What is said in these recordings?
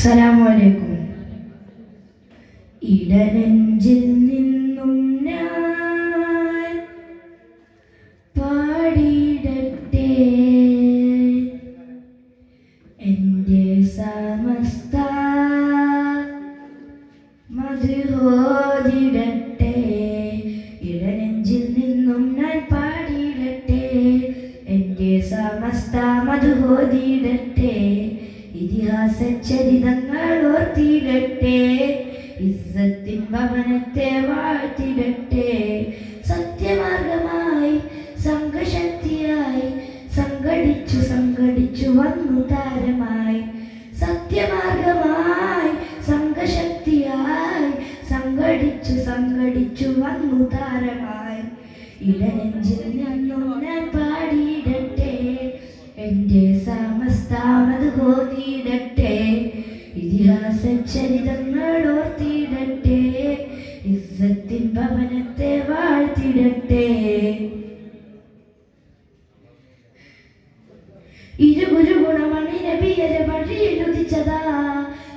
അസ്സലാമു ഇടനെഞ്ചിൽ നിന്നും ഞാൻ പാടിയിടട്ടെ എൻ്റെ സമസ്ത മധുഹോദിടട്ടെ. ഇടനെഞ്ചിൽ നിന്നും ഞാൻ പാടിയിടട്ടെ എൻ്റെ സമസ്ത മധുഹോദിടട്ടെ. ഇതിഹാസ ചരിതങ്ങൾ ഓർത്തിടട്ടെ, ഇസ്സത്തിൻ ഭവനത്തെ വാഴ്ത്തിടട്ടെ. സത്യമാർഗമായി സംഘശക്തിയായി സംഘടിച്ചു സംഘടിച്ചു വന്നു താരമായി. സത്യമാർഗമായി സംഘശക്തിയായി സംഘടിച്ചു സംഘടിച്ചു വന്നു താരമായി. ഇടനെഞ്ചിൽ നിന്നും ഞാൻ പാടിയിടട്ടെ എൻ്റെ സമസ്ത മധുഹോദിടട്ടെ. ഇതിഹാസ ചരിതങ്ങൾ ഓർത്തിടട്ടെ, ഇസ്സത്തിൻ ഭവനത്തെ വാഴ്ത്തിടട്ടെ. ഇരുഗുരുഗുണമണി നബിയരെ വഴിയിലുദിച്ചതാ,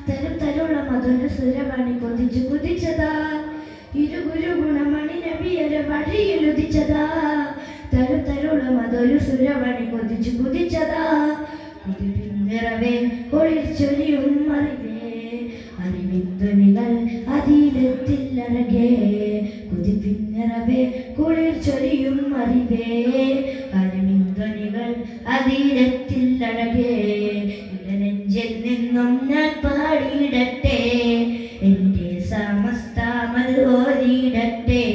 തരും തരുളം അതൊരു സുരമണി കൊതിച്ചു കുതിച്ചതാ. ഇരുഗുരുഗുണമണി നബിയരെ വഴിയിലുദിച്ചതാ, തരും തരുളം അതൊരു സുരമണി കൊതിച്ചു കുതിച്ചതാ. നിറവേ ഒളിച്ചൊരിയും അറിവേ, അറിവിന്തുണികൾ അതിലെത്തില്ലഴകേ. കുതിപ്പിന്നിറവേ കുളിർച്ചൊരിയും അറിവേ, അറിവിന്തുണികൾ അതിലെത്തില്ലഴകേ. ഇടനെഞ്ചിൽ നിന്നും ഞാൻ പാടിയിടട്ടെ എൻ്റെ സമസ്ത മധുഹോദിടട്ടെ.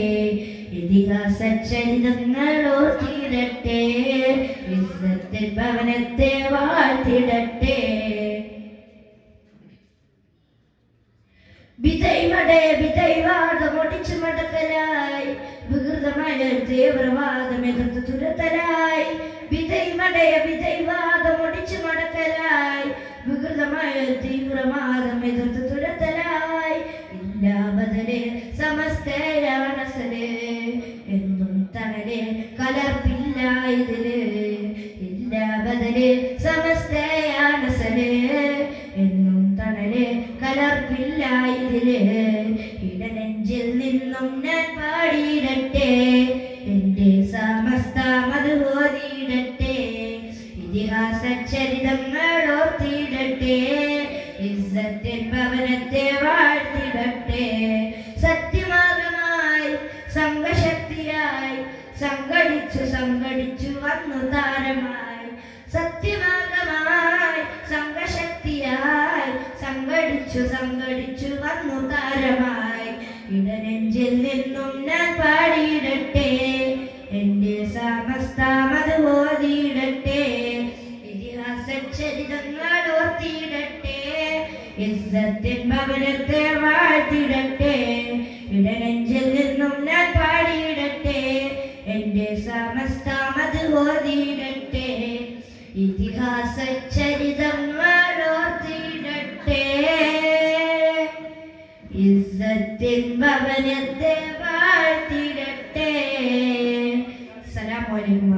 ഇതിഹാസ ചരിതങ്ങൾ ഓർത്തിടട്ടെ, ഇസ്സത്തിൻ ഭവനത്തെ വാഴ്ത്തിടട്ടെ. വിധൈവാദമൊടിച്ചു മടക്കലായി, വികൃതമായ തീവ്രവാദം എതിർത്ത് തുരത്തലായി. വിധൈവാദമൊടിച്ചു മടക്കലായി, വികൃതമായ തീവ്രവാദം എതിർത്ത് തുരത്തലായി. ഇല്ലാ ബദലേ സമസ്തയാണസലേ, എന്നും തണലേ കലർപ്പില്ല ഇതില്. ഇല്ലാ ബദലേ സമസ്തയാണസലേ, എന്നും തണലേ കലർപ്പില്ല ഇതില്. ഇടനെഞ്ചിൽ നിന്നും ഞാൻ പാടിയിടട്ടെ എൻ്റെ സമസ്ത മധുഹോദിടട്ടെ. ഇതിഹാസ ചരിതങ്ങൾ ഓർത്തിടട്ടെ, ഇസ്സത്തിൻ ഭവനത്തെ വാഴ്ത്തിടട്ടെ. സത്യമാർഗമായി സംഘശക്തിയായി സംഘടിച്ചു സംഘടിച്ചു വന്നു താരമായി. സത്യമാർഗമായി സംഘശക്തിയായി സംഘടിച്ചു സംഘടിച്ചു വന്നു താരമായി. ഇടനെഞ്ചിൽ നിന്നും ഞാൻ പാടിയിടട്ടെ എൻ്റെ സമസ്ത മധുഹോദിടട്ടെ. ഇതിഹാസ ചരിതങ്ങൾ ഓർത്തിടട്ടെ, ഇസ്സത്തിൻ ഭവനത്തെ വാഴ്ത്തിടട്ടെ. ഇടനെഞ്ചിൽ നിന്നും ഞാൻ പാടിയിടട്ടെ എൻ്റെ സമസ്ത മധുഹോദിടട്ടെ. ഇതിഹാസ ചരിതങ്ങൾ ഓർത്തിടട്ടെ, ഇസ്സത്തിൻ ഭവനത്തെ വാഴ്ത്തിടട്ടെ. അസ്സലാമു അലൈക്കും.